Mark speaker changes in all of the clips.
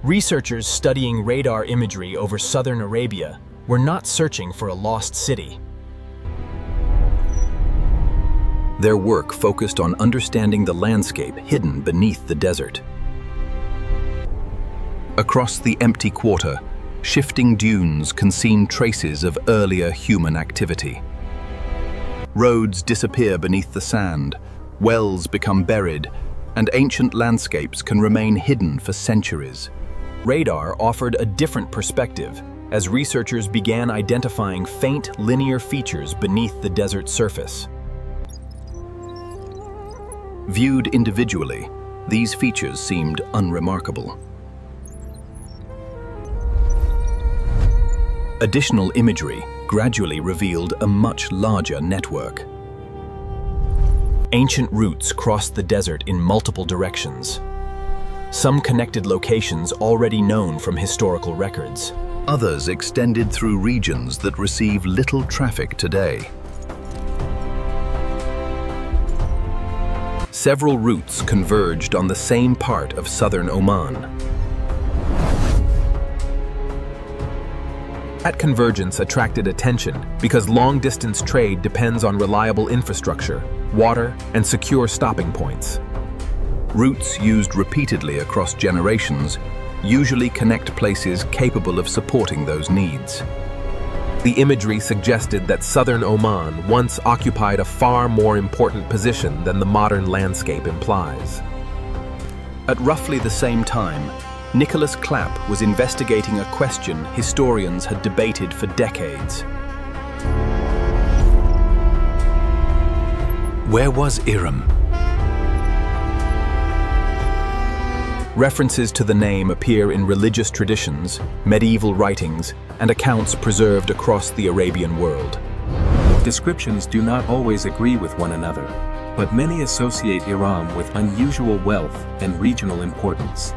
Speaker 1: Researchers studying radar imagery over southern Arabia were not searching for a lost city.
Speaker 2: Their work focused on understanding the landscape hidden beneath the desert. Across the empty quarter, shifting dunes can seem traces of earlier human activity. Roads disappear beneath the sand, wells become buried, and ancient landscapes can remain hidden for centuries. Radar offered a different perspective as researchers began identifying faint linear features beneath the desert surface. Viewed individually, these features seemed unremarkable. Additional imagery gradually revealed a much larger network. Ancient routes crossed the desert in multiple directions. Some connected locations already known from historical records. Others extended through regions that receive little traffic today. Several routes converged on the same part of southern Oman. That convergence attracted attention because long-distance trade depends on reliable infrastructure, water, and secure stopping points. Routes used repeatedly across generations usually connect places capable of supporting those needs. The imagery suggested that southern Oman once occupied a far more important position than the modern landscape implies. At roughly the same time, Nicholas Clapp was investigating a question historians had debated for decades. Where was Iram? References to the name appear in religious traditions, medieval writings, and accounts preserved across the Arabian world.
Speaker 3: Descriptions do not always agree with one another, but many associate Iram with unusual wealth and regional importance.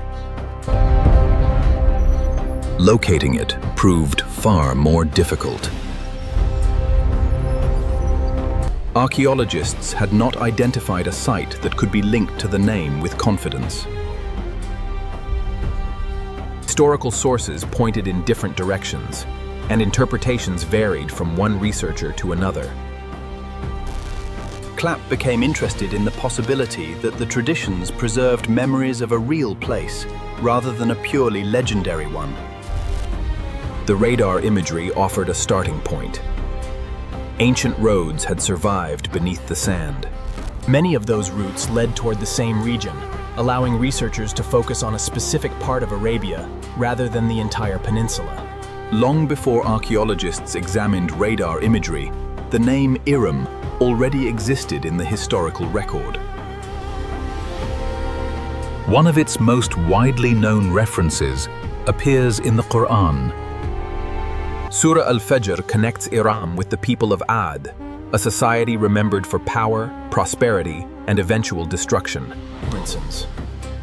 Speaker 2: Locating it proved far more difficult. Archaeologists had not identified a site that could be linked to the name with confidence. Historical sources pointed in different directions, and interpretations varied from one researcher to another. Clapp became interested in the possibility that the traditions preserved memories of a real place rather than a purely legendary one. The radar imagery offered a starting point. Ancient roads had survived beneath the sand.
Speaker 1: Many of those routes led toward the same region, allowing researchers to focus on a specific part of Arabia rather than the entire peninsula.
Speaker 2: Long before archaeologists examined radar imagery, the name Iram already existed in the historical record. One of its most widely known references appears in the Quran. Surah Al-Fajr connects Iram with the people of Ad, a society remembered for power, prosperity, and eventual destruction.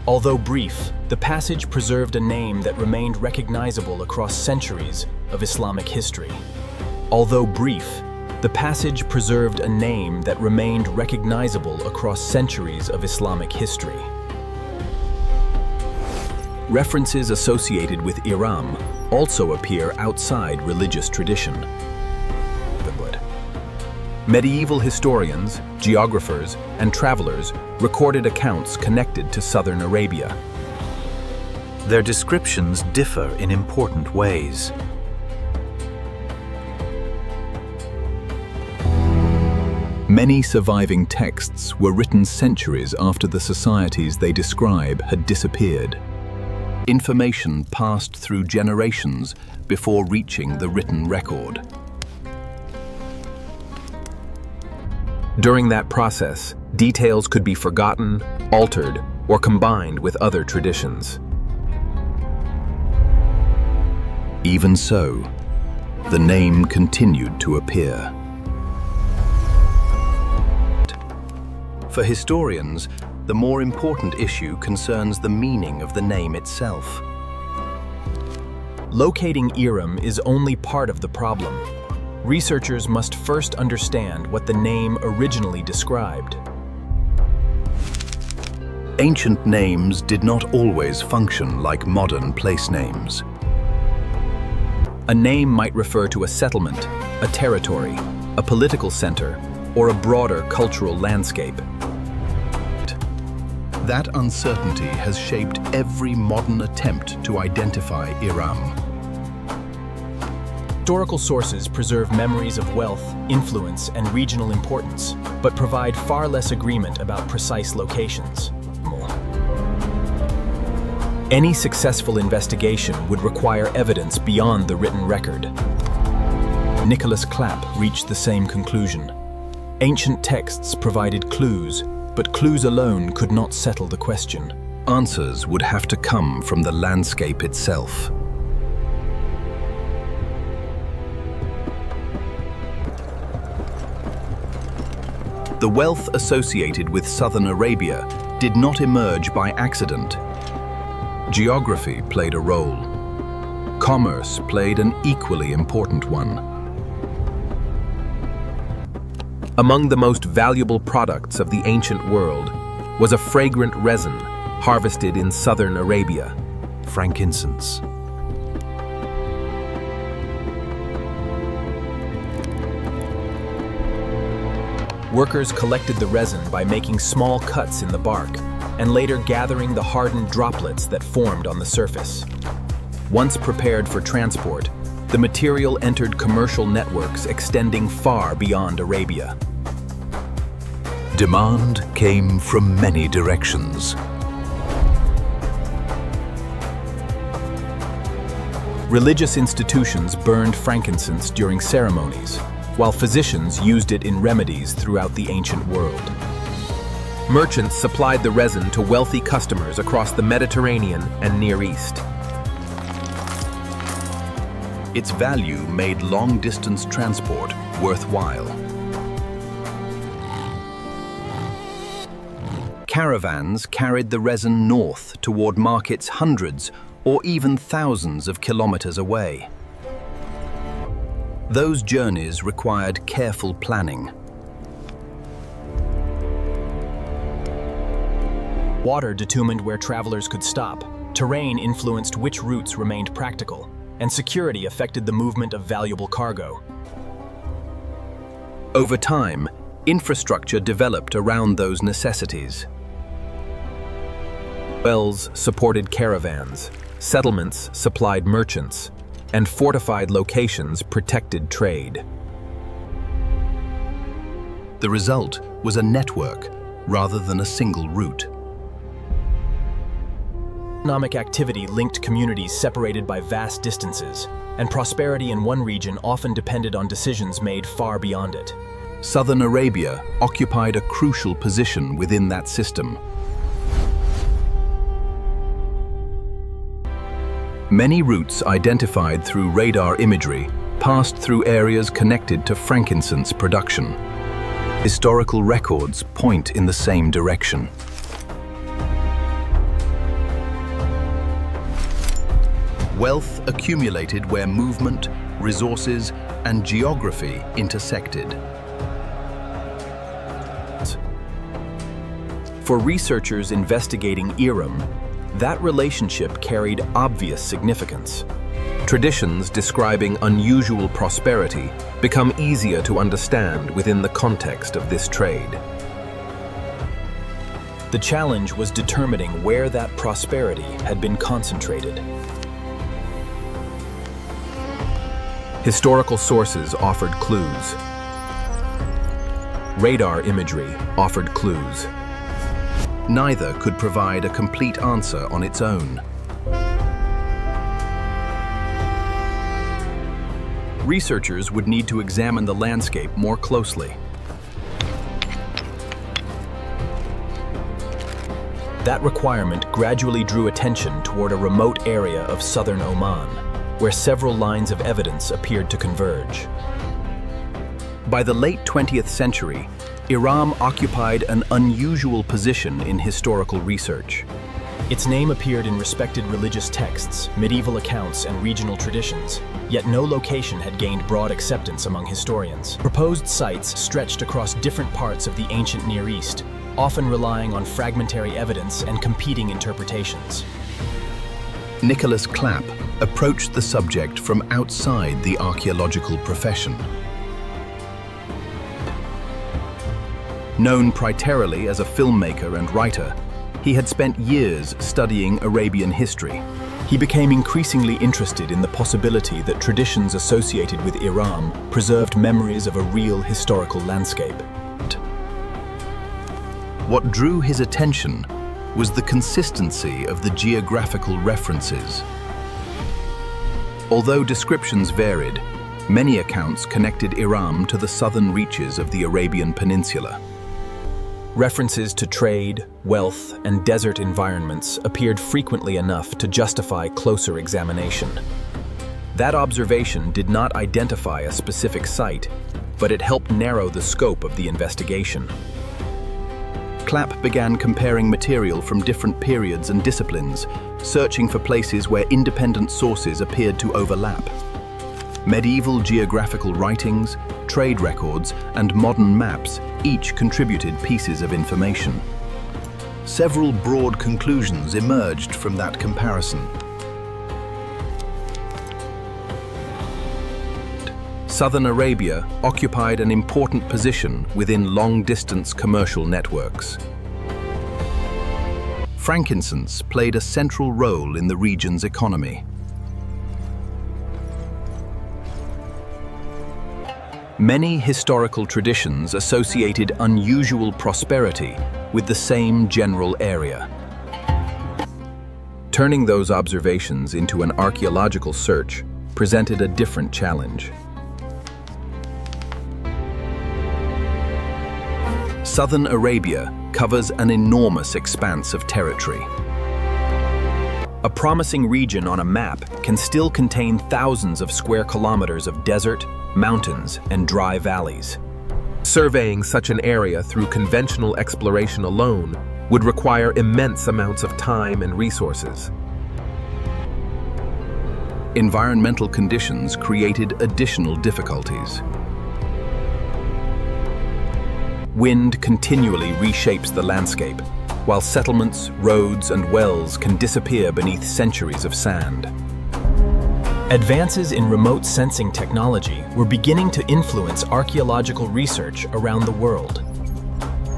Speaker 1: Although brief, the passage preserved a name that remained recognizable across centuries of Islamic history. Although brief, the passage preserved a name that remained recognizable across centuries of Islamic history. References associated with Iram also appear outside religious tradition. Medieval historians, geographers, and travelers recorded accounts connected to southern Arabia. Their descriptions differ in important ways. Many surviving texts were written centuries after the societies they describe had disappeared. Information passed through generations before reaching the written record. During that process, details could be forgotten, altered, or combined with other traditions. Even so, the name continued to appear. For historians, the more important issue concerns the meaning of the name itself. Locating Iram is only part of the problem. Researchers must first understand what the name originally described.
Speaker 4: Ancient names did not always function like modern place names.
Speaker 1: A name might refer to a settlement, a territory, a political center, or a broader cultural landscape.
Speaker 4: That uncertainty has shaped every modern attempt to identify Iram.
Speaker 1: Historical sources preserve memories of wealth, influence, and regional importance, but provide far less agreement about precise locations. Any successful investigation would require evidence beyond the written record. Nicholas Clapp reached the same conclusion. Ancient texts provided clues, but clues alone could not settle the question.
Speaker 4: Answers would have to come from the landscape itself. The wealth associated with southern Arabia did not emerge by accident. Geography played a role. Commerce played an equally important one.
Speaker 2: Among the most valuable products of the ancient world was a fragrant resin harvested in southern Arabia,
Speaker 4: Frankincense.
Speaker 1: Workers collected the resin by making small cuts in the bark and later gathering the hardened droplets that formed on the surface. Once prepared for transport, the material entered commercial networks extending far beyond Arabia.
Speaker 4: Demand came from many directions.
Speaker 1: Religious institutions burned frankincense during ceremonies, while physicians used it in remedies throughout the ancient world.
Speaker 2: Merchants supplied the resin to wealthy customers across the Mediterranean and Near East.
Speaker 4: Its value made long-distance transport worthwhile. Caravans carried the resin north toward markets hundreds or even thousands of kilometers away. Those journeys required careful planning.
Speaker 1: Water determined where travelers could stop, terrain influenced which routes remained practical, and security affected the movement of valuable cargo.
Speaker 4: Over time, infrastructure developed around those necessities.
Speaker 2: Wells supported caravans, settlements supplied merchants, and fortified locations protected trade.
Speaker 4: The result was a network rather than a single route.
Speaker 1: Economic activity linked communities separated by vast distances, and prosperity in one region often depended on decisions made far beyond it.
Speaker 4: Southern Arabia occupied a crucial position within that system. Many routes identified through radar imagery passed through areas connected to frankincense production. Historical records point in the same direction. Wealth accumulated where movement, resources, and geography intersected.
Speaker 1: For researchers investigating Iram, that relationship carried obvious significance.
Speaker 2: Traditions describing unusual prosperity become easier to understand within the context of this trade.
Speaker 1: The challenge was determining where that prosperity had been concentrated.
Speaker 2: Historical sources offered clues. Radar imagery offered clues.
Speaker 4: Neither could provide a complete answer on its own. Researchers would need to examine the landscape more closely.
Speaker 1: That requirement gradually drew attention toward a remote area of southern Oman, where several lines of evidence appeared to converge. By the late 20th century, Iram occupied an unusual position in historical research. Its name appeared in respected religious texts, medieval accounts, and regional traditions, yet no location had gained broad acceptance among historians. Proposed sites stretched across different parts of the ancient Near East, often relying on fragmentary evidence and competing interpretations.
Speaker 4: Nicholas Clapp approached the subject from outside the archaeological profession. Known primarily as a filmmaker and writer, he had spent years studying Arabian history. He became increasingly interested in the possibility that traditions associated with Iram preserved memories of a real historical landscape. What drew his attention was the consistency of the geographical references. Although descriptions varied, many accounts connected Iram to the southern reaches of the Arabian Peninsula.
Speaker 1: References to trade, wealth, and desert environments appeared frequently enough to justify closer examination. That observation did not identify a specific site, but it helped narrow the scope of the investigation. Clapp began comparing material from different periods and disciplines, searching for places where independent sources appeared to overlap. Medieval geographical writings, trade records, and modern maps each contributed pieces of information. Several broad conclusions emerged from that comparison. Southern Arabia occupied an important position within long-distance commercial networks. Frankincense played a central role in the region's economy. Many historical traditions associated unusual prosperity with the same general area. Turning those observations into an archaeological search presented a different challenge. Southern Arabia covers an enormous expanse of territory. A promising region on a map can still contain thousands of square kilometers of desert, mountains, and dry valleys.
Speaker 2: Surveying such an area through conventional exploration alone would require immense amounts of time and resources.
Speaker 4: Environmental conditions created additional difficulties.
Speaker 1: Wind continually reshapes the landscape, while settlements, roads, and wells can disappear beneath centuries of sand. Advances in remote sensing technology were beginning to influence archaeological research around the world.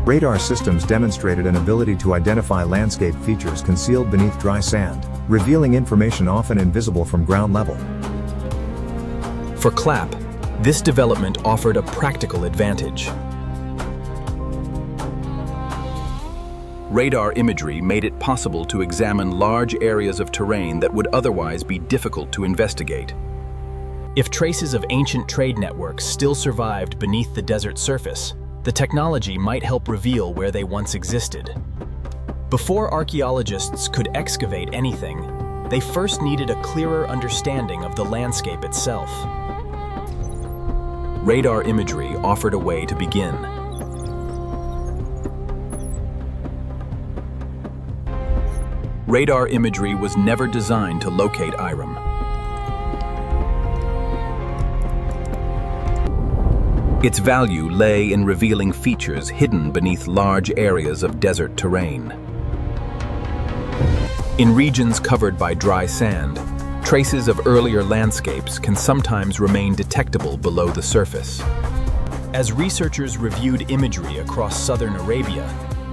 Speaker 5: Radar systems demonstrated an ability to identify landscape features concealed beneath dry sand, revealing information often invisible from ground level.
Speaker 1: For Clapp, this development offered a practical advantage.
Speaker 4: Radar imagery made it possible to examine large areas of terrain that would otherwise be difficult to investigate.
Speaker 1: If traces of ancient trade networks still survived beneath the desert surface, the technology might help reveal where they once existed. Before archaeologists could excavate anything, they first needed a clearer understanding of the landscape itself. Radar imagery offered a way to begin. Radar imagery was never designed to locate Iram. Its value lay in revealing features hidden beneath large areas of desert terrain. In regions covered by dry sand, traces of earlier landscapes can sometimes remain detectable below the surface. As researchers reviewed imagery across southern Arabia,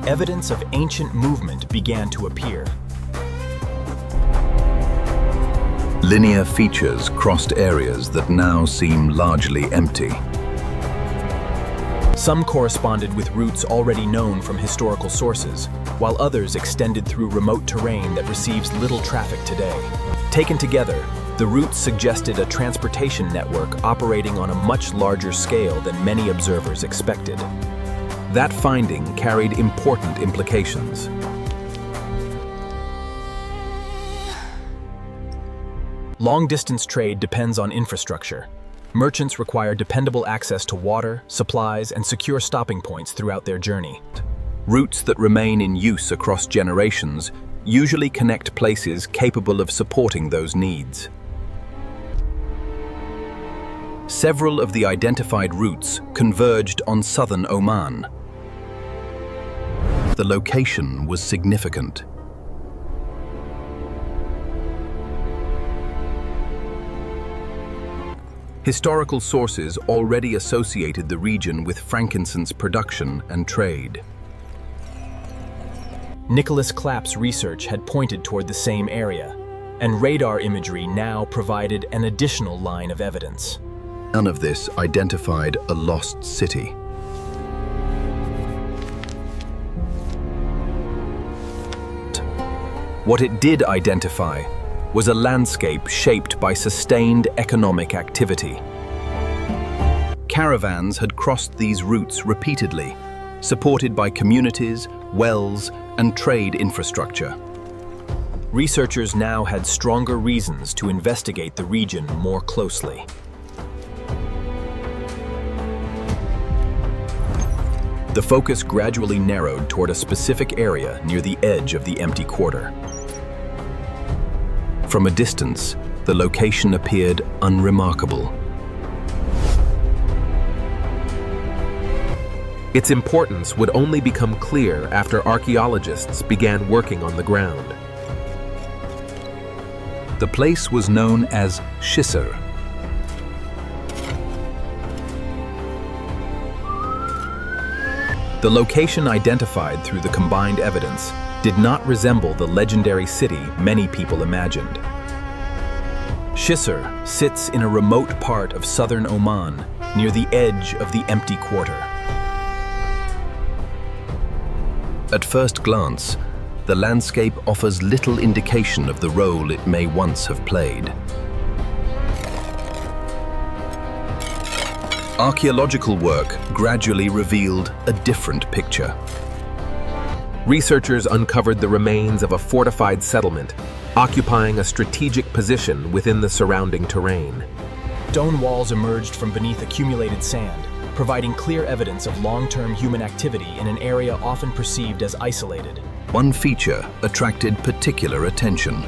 Speaker 1: evidence of ancient movement began to appear.
Speaker 4: Linear features crossed areas that now seem largely empty.
Speaker 1: Some corresponded with routes already known from historical sources, while others extended through remote terrain that receives little traffic today. Taken together, the routes suggested a transportation network operating on a much larger scale than many observers expected. That finding carried important implications. Long-distance trade depends on infrastructure. Merchants require dependable access to water, supplies, and secure stopping points throughout their journey.
Speaker 4: Routes that remain in use across generations usually connect places capable of supporting those needs. Several of the identified routes converged on southern Oman. The location was significant. Historical sources already associated the region with frankincense production and trade.
Speaker 1: Nicholas Clapp's research had pointed toward the same area, and radar imagery now provided an additional line of evidence.
Speaker 4: None of this identified a lost city. What it did identify was a landscape shaped by sustained economic activity. Caravans had crossed these routes repeatedly, supported by communities, wells, and trade infrastructure.
Speaker 1: Researchers now had stronger reasons to investigate the region more closely. The focus gradually narrowed toward a specific area near the edge of the empty quarter. From a distance, the location appeared unremarkable.
Speaker 2: Its importance would only become clear after archaeologists began working on the ground.
Speaker 4: The place was known as Shisar.
Speaker 1: The location identified through the combined evidence did not resemble the legendary city many people imagined. Shisar sits in a remote part of southern Oman, near the edge of the empty quarter.
Speaker 4: At first glance, the landscape offers little indication of the role it may once have played. Archaeological work gradually revealed a different picture.
Speaker 2: Researchers uncovered the remains of a fortified settlement, occupying a strategic position within the surrounding terrain.
Speaker 1: Stone walls emerged from beneath accumulated sand, providing clear evidence of long-term human activity in an area often perceived as isolated.
Speaker 4: One feature attracted particular attention.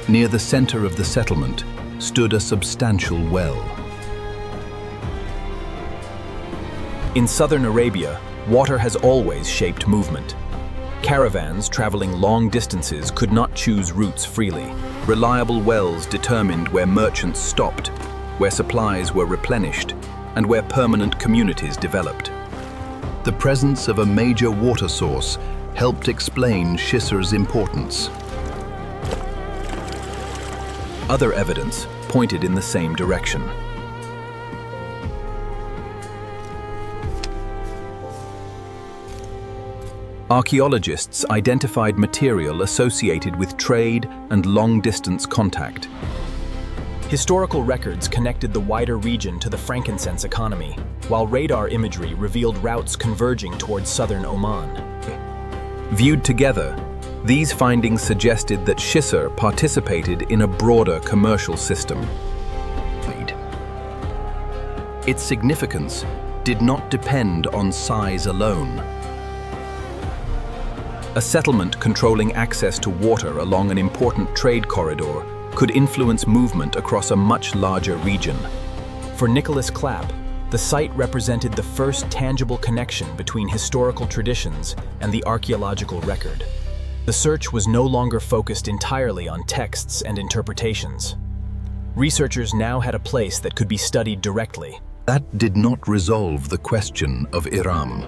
Speaker 4: Near the center of the settlement stood a substantial well.
Speaker 1: In southern Arabia, water has always shaped movement. Caravans traveling long distances could not choose routes freely.
Speaker 4: Reliable wells determined where merchants stopped, where supplies were replenished, and where permanent communities developed. The presence of a major water source helped explain Shisar's importance.
Speaker 1: Other evidence pointed in the same direction. Archaeologists identified material associated with trade and long-distance contact. Historical records connected the wider region to the frankincense economy, while radar imagery revealed routes converging towards southern Oman. Viewed together, these findings suggested that Shisar participated in a broader commercial system.
Speaker 4: Its significance did not depend on size alone.
Speaker 1: A settlement controlling access to water along an important trade corridor could influence movement across a much larger region. For Nicholas Clapp, the site represented the first tangible connection between historical traditions and the archaeological record. The search was no longer focused entirely on texts and interpretations. Researchers now had a place that could be studied directly.
Speaker 4: That did not resolve the question of Iram.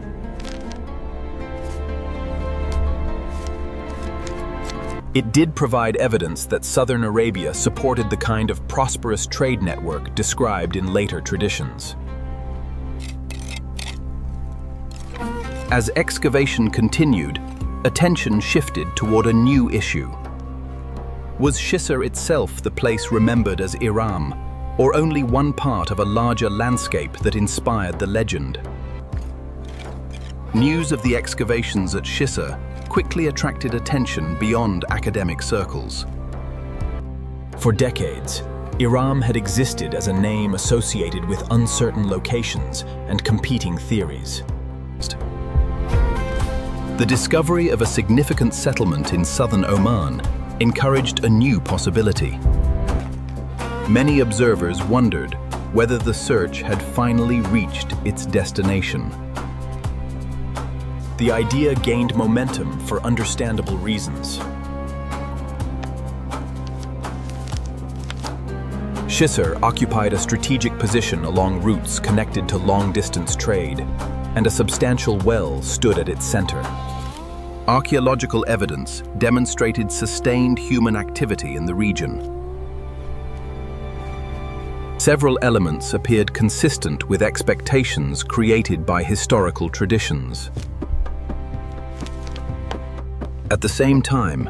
Speaker 1: It did provide evidence that southern Arabia supported the kind of prosperous trade network described in later traditions.
Speaker 4: As excavation continued, attention shifted toward a new issue. Was Shisar itself the place remembered as Iram, or only one part of a larger landscape that inspired the legend? News of the excavations at Shisar quickly attracted attention beyond academic circles.
Speaker 1: For decades, Iram had existed as a name associated with uncertain locations and competing theories.
Speaker 4: The discovery of a significant settlement in southern Oman encouraged a new possibility. Many observers wondered, whether the search had finally reached its destination.
Speaker 1: The idea gained momentum for understandable reasons.
Speaker 2: Schisser occupied a strategic position along routes connected to long-distance trade, and a substantial well stood at its center.
Speaker 4: Archaeological evidence demonstrated sustained human activity in the region. Several elements appeared consistent with expectations created by historical traditions. At the same time,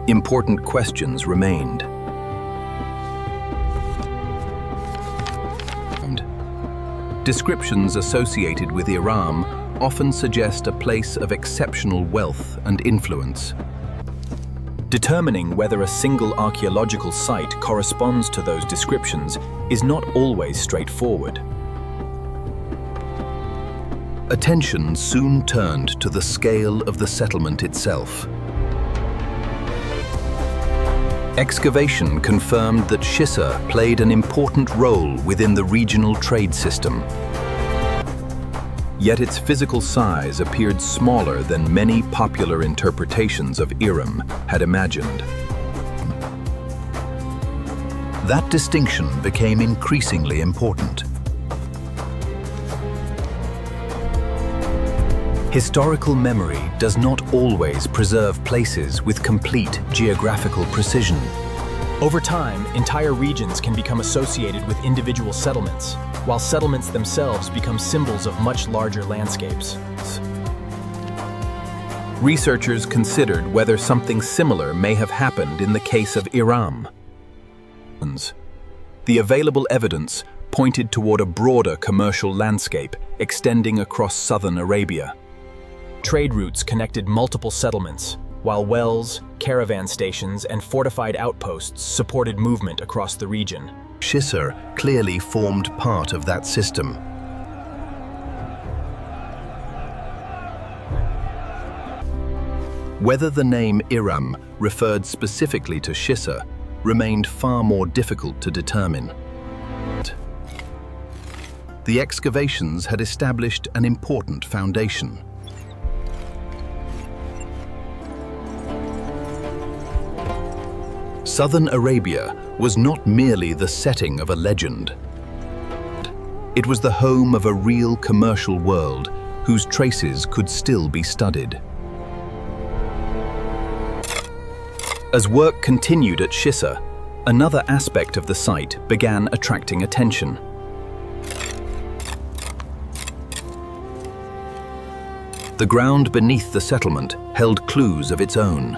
Speaker 4: important questions remained. Descriptions associated with Iram often suggest a place of exceptional wealth and influence.
Speaker 1: Determining whether a single archaeological site corresponds to those descriptions is not always straightforward.
Speaker 4: Attention soon turned to the scale of the settlement itself. Excavation confirmed that Schisser played an important role within the regional trade system. Yet its physical size appeared smaller than many popular interpretations of Iram had imagined. That distinction became increasingly important. Historical memory does not always preserve places with complete geographical precision.
Speaker 1: Over time, entire regions can become associated with individual settlements, while settlements themselves become symbols of much larger landscapes.
Speaker 2: Researchers considered whether something similar may have happened in the case of Iram. The available evidence pointed toward a broader commercial landscape extending across southern Arabia.
Speaker 1: Trade routes connected multiple settlements, while wells, caravan stations, and fortified outposts supported movement across the region.
Speaker 4: Schisser clearly formed part of that system. Whether the name Iram referred specifically to Schisser remained far more difficult to determine. The excavations had established an important foundation. Southern Arabia was not merely the setting of a legend. It was the home of a real commercial world whose traces could still be studied. As work continued at Schisser, another aspect of the site began attracting attention. The ground beneath the settlement held clues of its own.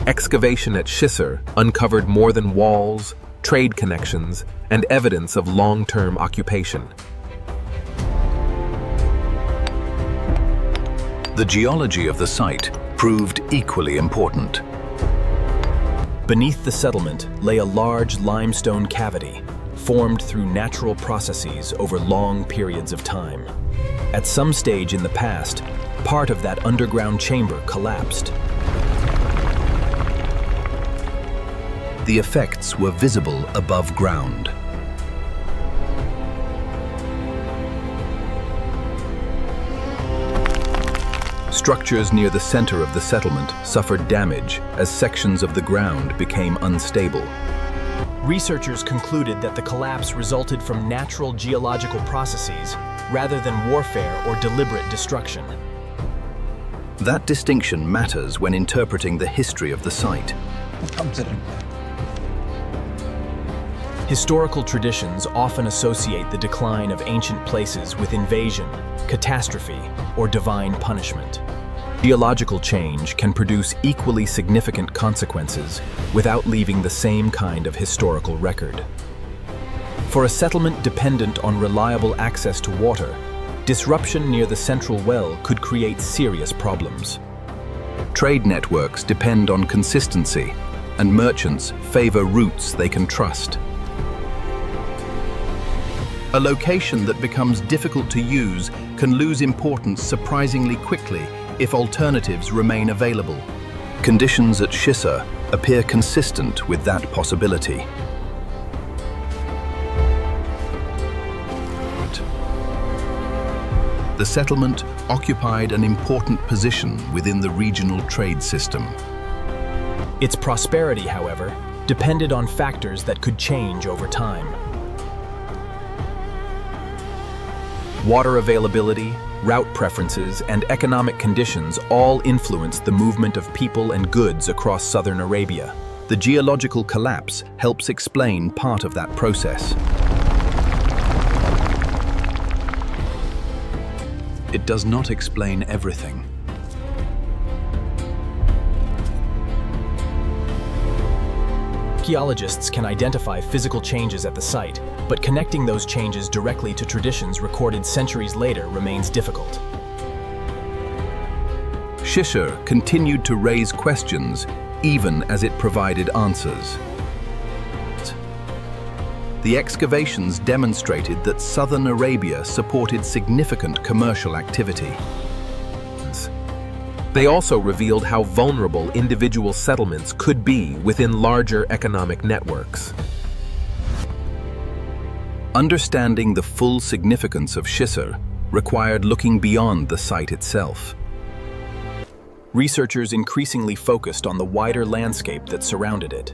Speaker 2: Excavation at Schisser uncovered more than walls, trade connections, and evidence of long-term occupation.
Speaker 4: The geology of the site proved equally important.
Speaker 1: Beneath the settlement lay a large limestone cavity, formed through natural processes over long periods of time. At some stage in the past, part of that underground chamber collapsed.
Speaker 4: The effects were visible above ground. Structures near the center of the settlement suffered damage as sections of the ground became unstable.
Speaker 1: Researchers concluded that the collapse resulted from natural geological processes rather than warfare or deliberate destruction.
Speaker 4: That distinction matters when interpreting the history of the site.
Speaker 1: Historical traditions often associate the decline of ancient places with invasion, catastrophe, or divine punishment. Geological change can produce equally significant consequences without leaving the same kind of historical record. For a settlement dependent on reliable access to water, disruption near the central well could create serious problems.
Speaker 4: Trade networks depend on consistency, and merchants favor routes they can trust. A location that becomes difficult to use can lose importance surprisingly quickly if alternatives remain available. Conditions at Schisser appear consistent with that possibility. The settlement occupied an important position within the regional trade system.
Speaker 1: Its prosperity, however, depended on factors that could change over time. Water availability, route preferences, and economic conditions all influenced the movement of people and goods across southern Arabia.
Speaker 4: The geological collapse helps explain part of that process. It does not explain everything.
Speaker 1: Archaeologists can identify physical changes at the site, but connecting those changes directly to traditions recorded centuries later remains difficult.
Speaker 4: Shisher continued to raise questions even as it provided answers. The excavations demonstrated that southern Arabia supported significant commercial activity.
Speaker 2: They also revealed how vulnerable individual settlements could be within larger economic networks.
Speaker 4: Understanding the full significance of Shisher required looking beyond the site itself.
Speaker 1: Researchers increasingly focused on the wider landscape that surrounded it.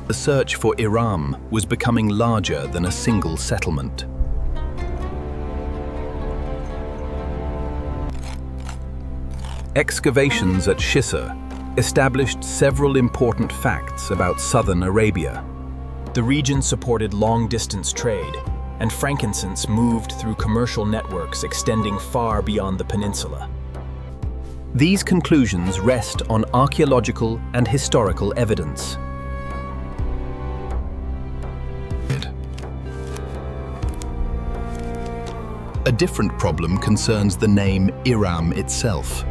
Speaker 4: The search for Iram was becoming larger than a single settlement. Excavations at Shisher established several important facts about southern Arabia.
Speaker 1: The region supported long-distance trade, and frankincense moved through commercial networks extending far beyond the peninsula.
Speaker 4: These conclusions rest on archaeological and historical evidence. A different problem concerns the name Iram itself.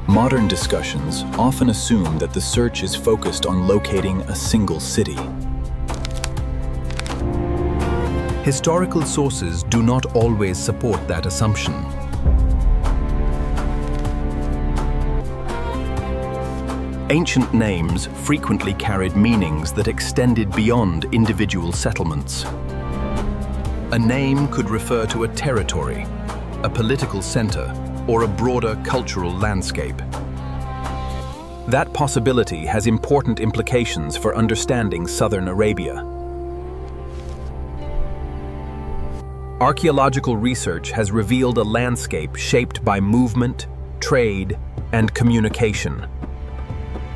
Speaker 1: Modern discussions often assume that the search is focused on locating a single city.
Speaker 4: Historical sources do not always support that assumption. Ancient names frequently carried meanings that extended beyond individual settlements. A name could refer to a territory, a political center, or a broader cultural landscape. That possibility has important implications for understanding southern Arabia. Archaeological research has revealed a landscape shaped by movement, trade, and communication.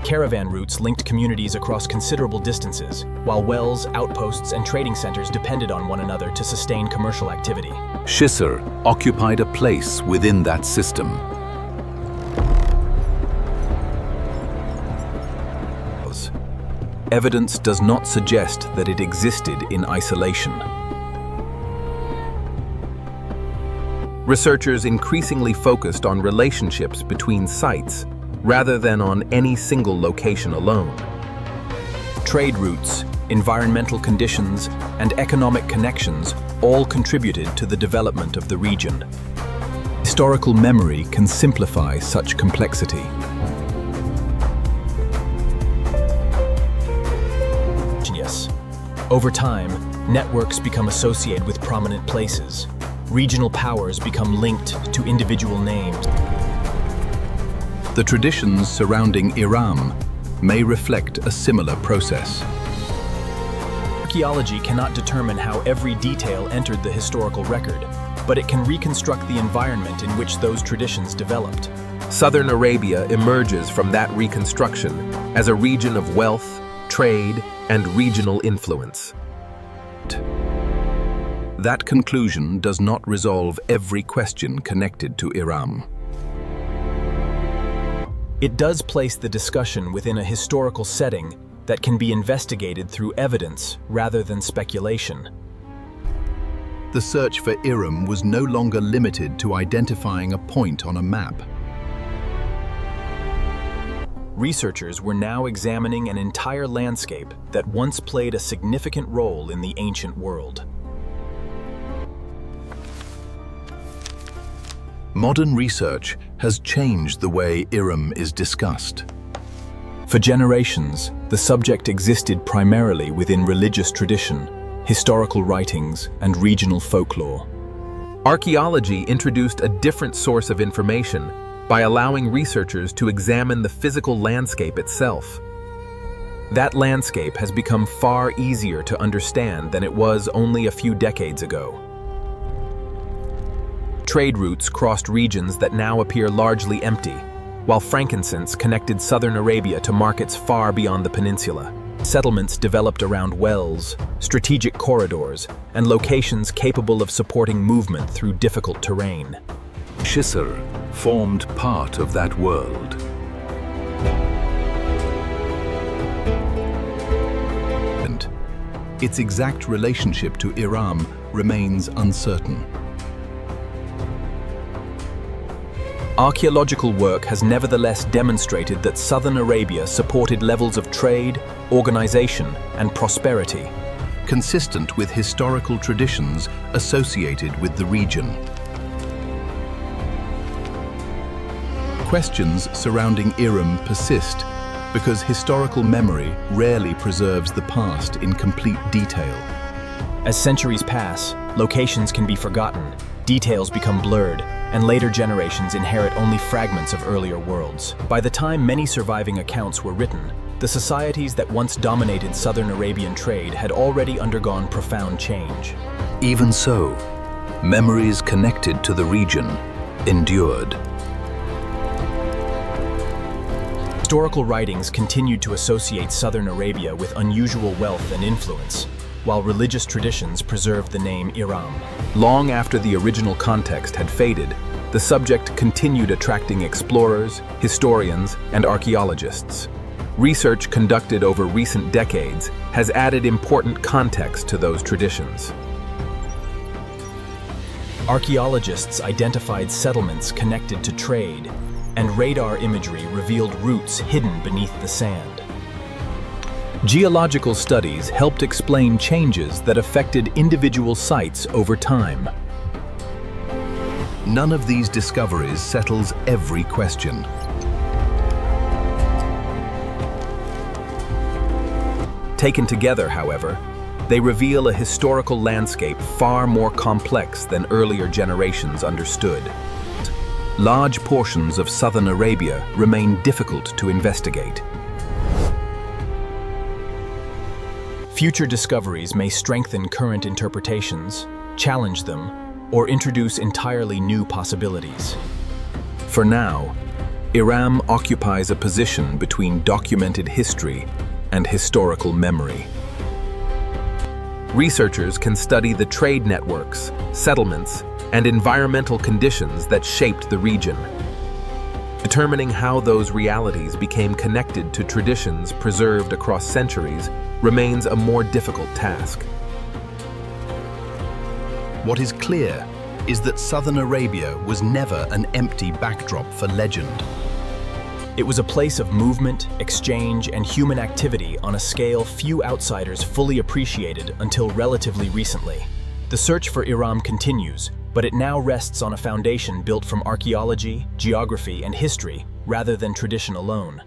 Speaker 1: Caravan routes linked communities across considerable distances, while wells, outposts, and trading centers depended on one another to sustain commercial activity.
Speaker 4: Shisher occupied a place within that system. Evidence does not suggest that it existed in isolation.
Speaker 2: Researchers increasingly focused on relationships between sites rather than on any single location alone.
Speaker 1: Trade routes, environmental conditions, and economic connections all contributed to the development of the region. Historical memory can simplify such complexity. Over time, networks become associated with prominent places. Regional powers become linked to individual names.
Speaker 4: The traditions surrounding Iram may reflect a similar process.
Speaker 1: Archaeology cannot determine how every detail entered the historical record, but it can reconstruct the environment in which those traditions developed.
Speaker 2: Southern Arabia emerges from that reconstruction as a region of wealth, trade, and regional influence.
Speaker 4: That conclusion does not resolve every question connected to Iram.
Speaker 1: It does place the discussion within a historical setting that can be investigated through evidence rather than speculation.
Speaker 4: The search for Iram was no longer limited to identifying a point on a map.
Speaker 1: Researchers were now examining an entire landscape that once played a significant role in the ancient world.
Speaker 4: Modern research has changed the way Iram is discussed.
Speaker 1: For generations, the subject existed primarily within religious tradition, historical writings, and regional folklore.
Speaker 2: Archaeology introduced a different source of information by allowing researchers to examine the physical landscape itself. That landscape has become far easier to understand than it was only a few decades ago. Trade routes crossed regions that now appear largely empty, while frankincense connected southern Arabia to markets far beyond the peninsula. Settlements developed around wells, strategic corridors, and locations capable of supporting movement through difficult terrain.
Speaker 4: Schisser formed part of that world. And its exact relationship to Iram remains uncertain.
Speaker 1: Archaeological work has nevertheless demonstrated that southern Arabia supported levels of trade, organization, and prosperity,
Speaker 4: consistent with historical traditions associated with the region. Questions surrounding Iram persist because historical memory rarely preserves the past in complete detail.
Speaker 1: As centuries pass, locations can be forgotten, details become blurred, and later generations inherit only fragments of earlier worlds. By the time many surviving accounts were written, the societies that once dominated southern Arabian trade had already undergone profound change.
Speaker 4: Even so, memories connected to the region endured.
Speaker 1: Historical writings continued to associate southern Arabia with unusual wealth and influence, while religious traditions preserved the name Iram.
Speaker 2: Long after the original context had faded, the subject continued attracting explorers, historians, and archaeologists. Research conducted over recent decades has added important context to those traditions.
Speaker 1: Archaeologists identified settlements connected to trade, and radar imagery revealed routes hidden beneath the sand.
Speaker 2: Geological studies helped explain changes that affected individual sites over time.
Speaker 4: None of these discoveries settles every question.
Speaker 2: Taken together, however, they reveal a historical landscape far more complex than earlier generations understood. Large portions of southern Arabia remain difficult to investigate.
Speaker 1: Future discoveries may strengthen current interpretations, challenge them, or introduce entirely new possibilities.
Speaker 2: For now, Iram occupies a position between documented history and historical memory. Researchers can study the trade networks, settlements, and environmental conditions that shaped the region. Determining how those realities became connected to traditions preserved across centuries remains a more difficult task.
Speaker 4: What is clear is that southern Arabia was never an empty backdrop for legend.
Speaker 1: It was a place of movement, exchange, and human activity on a scale few outsiders fully appreciated until relatively recently. The search for Iram continues, but it now rests on a foundation built from archaeology, geography, and history, rather than tradition alone.